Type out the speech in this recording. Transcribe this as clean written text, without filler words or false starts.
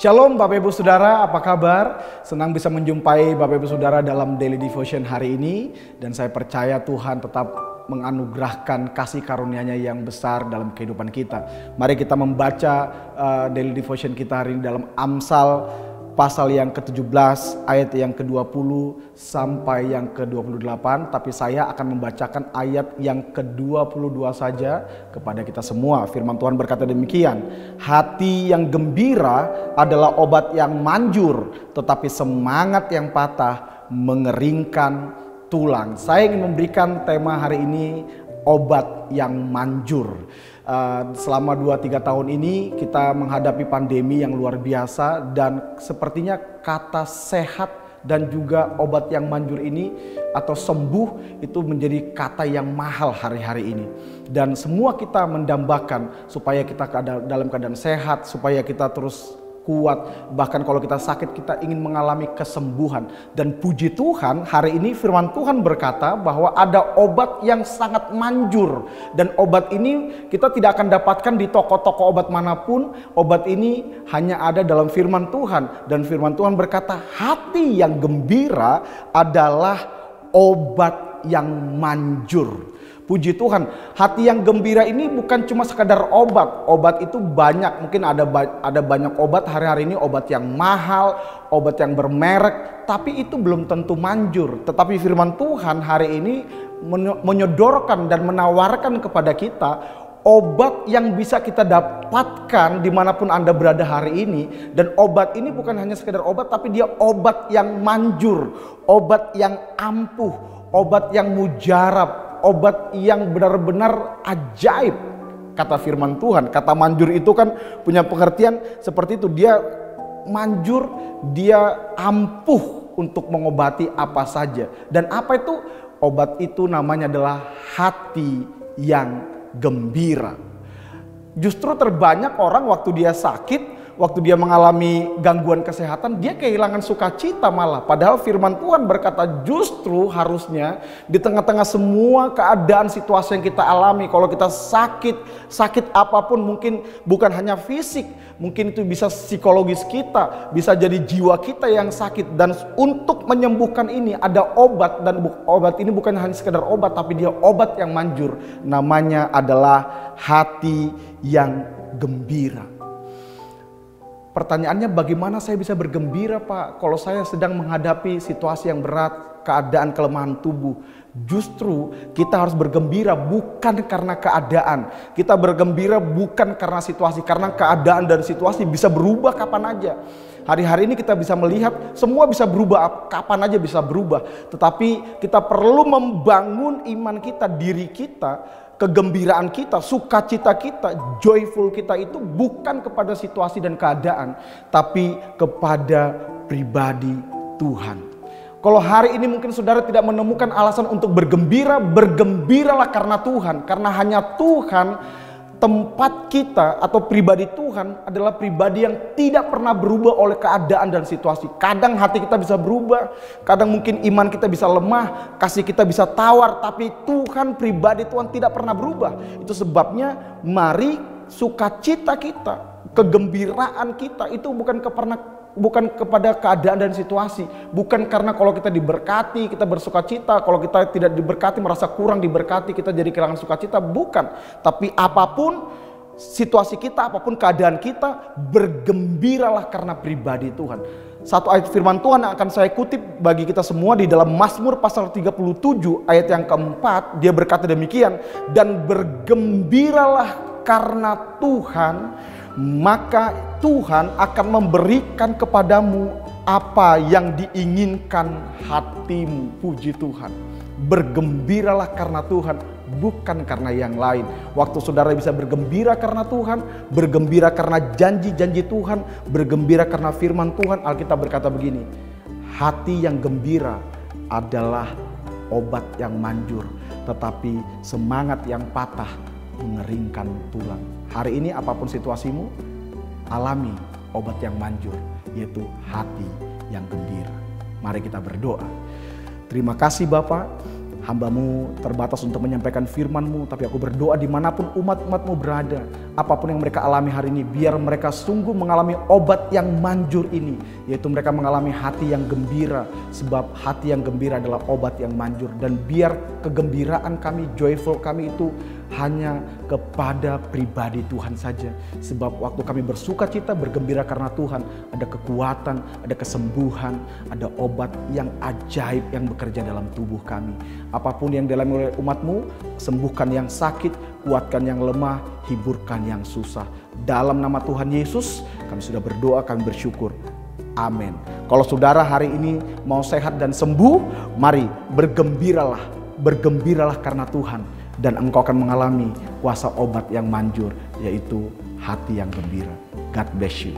Shalom Bapak Ibu Saudara, apa kabar? Senang bisa menjumpai Bapak Ibu Saudara dalam Daily Devotion hari ini. Dan saya percaya Tuhan tetap menganugerahkan kasih karunia-Nya yang besar dalam kehidupan kita. Mari kita membaca Daily Devotion kita hari ini dalam Amsal pasal yang ke-17 ayat yang ke-20 sampai yang ke-28. Tapi saya akan membacakan ayat yang ke-22 saja kepada kita semua. Firman Tuhan berkata demikian, hati yang gembira adalah obat yang manjur, tetapi semangat yang patah mengeringkan tulang. Saya ingin memberikan tema hari ini, obat yang manjur. Selama 2-3 tahun ini kita menghadapi pandemi yang luar biasa, dan sepertinya kata sehat dan juga obat yang manjur ini atau sembuh itu menjadi kata yang mahal hari-hari ini. Dan semua kita mendambakan supaya kita dalam keadaan sehat, supaya kita terus kuat, bahkan kalau kita sakit kita ingin mengalami kesembuhan. Dan puji Tuhan, hari ini firman Tuhan berkata bahwa ada obat yang sangat manjur, dan obat ini kita tidak akan dapatkan di toko-toko obat manapun. Obat ini hanya ada dalam firman Tuhan, dan firman Tuhan berkata hati yang gembira adalah obat yang manjur. Puji Tuhan, hati yang gembira ini bukan cuma sekadar obat. Obat itu banyak, mungkin ada banyak obat hari-hari ini, obat yang mahal, obat yang bermerek, tapi itu belum tentu manjur. Tetapi firman Tuhan hari ini menyodorkan dan menawarkan kepada kita obat yang bisa kita dapatkan dimanapun Anda berada hari ini. Dan obat ini bukan hanya sekedar obat, tapi dia obat yang manjur, obat yang ampuh, obat yang mujarab, obat yang benar-benar ajaib. Kata firman Tuhan, kata manjur itu kan punya pengertian seperti itu. Dia manjur, dia ampuh untuk mengobati apa saja. Dan apa itu? Obat itu namanya adalah hati yang gembira. Justru terbanyak orang waktu dia sakit, waktu dia mengalami gangguan kesehatan, dia kehilangan sukacita malah. Padahal firman Tuhan berkata justru harusnya di tengah-tengah semua keadaan situasi yang kita alami, kalau kita sakit apapun, mungkin bukan hanya fisik, mungkin itu bisa psikologis kita, bisa jadi jiwa kita yang sakit. Dan untuk menyembuhkan ini ada obat, dan obat ini bukan hanya sekedar obat, tapi dia obat yang manjur. Namanya adalah hati yang gembira. Pertanyaannya, bagaimana saya bisa bergembira, Pak, kalau saya sedang menghadapi situasi yang berat, keadaan kelemahan tubuh? Justru kita harus bergembira bukan karena keadaan. Kita bergembira bukan karena situasi, karena keadaan dan situasi bisa berubah kapan aja. Hari-hari ini kita bisa melihat semua bisa berubah, kapan aja bisa berubah. Tetapi kita perlu membangun iman kita, diri kita, kegembiraan kita, sukacita kita, joyful kita itu bukan kepada situasi dan keadaan, tapi kepada pribadi Tuhan. Kalau hari ini mungkin saudara tidak menemukan alasan untuk bergembira, bergembiralah karena Tuhan. Karena hanya Tuhan, tempat kita atau pribadi Tuhan adalah pribadi yang tidak pernah berubah oleh keadaan dan situasi. Kadang hati kita bisa berubah, kadang mungkin iman kita bisa lemah, kasih kita bisa tawar, tapi Tuhan, pribadi Tuhan tidak pernah berubah. Itu sebabnya mari sukacita kita, kegembiraan kita itu bukan kepada keadaan dan situasi. Bukan karena kalau kita diberkati kita bersukacita, kalau kita tidak diberkati merasa kurang diberkati kita jadi kehilangan sukacita. Bukan. Tapi apapun situasi kita, apapun keadaan kita, bergembiralah karena pribadi Tuhan. Satu ayat firman Tuhan yang akan saya kutip bagi kita semua di dalam Mazmur pasal 37 ayat yang keempat. Dia berkata demikian, dan bergembiralah karena Tuhan, maka Tuhan akan memberikan kepadamu apa yang diinginkan hatimu. Puji Tuhan. Bergembiralah karena Tuhan, bukan karena yang lain. Waktu saudara bisa bergembira karena Tuhan, bergembira karena janji-janji Tuhan, bergembira karena firman Tuhan, Alkitab berkata begini, hati yang gembira adalah obat yang manjur, tetapi semangat yang patah mengeringkan tulang. Hari ini apapun situasimu, alami obat yang manjur, yaitu hati yang gembira. Mari kita berdoa. Terima kasih Bapa, hamba-Mu terbatas untuk menyampaikan firman-Mu, tapi aku berdoa dimanapun umat-umat-Mu berada, apapun yang mereka alami hari ini, biar mereka sungguh mengalami obat yang manjur ini, yaitu mereka mengalami hati yang gembira, sebab hati yang gembira adalah obat yang manjur. Dan biar kegembiraan kami, joyful kami itu hanya kepada pribadi Tuhan saja. Sebab waktu kami bersuka cita, bergembira karena Tuhan, ada kekuatan, ada kesembuhan, ada obat yang ajaib yang bekerja dalam tubuh kami. Apapun yang dialami oleh umatmu, sembuhkan yang sakit, kuatkan yang lemah, hiburkan yang susah. Dalam nama Tuhan Yesus, kami sudah berdoa, kami bersyukur. Amin. Kalau saudara hari ini mau sehat dan sembuh, mari bergembiralah. Bergembiralah karena Tuhan. Dan engkau akan mengalami kuasa obat yang manjur, yaitu hati yang gembira. God bless you.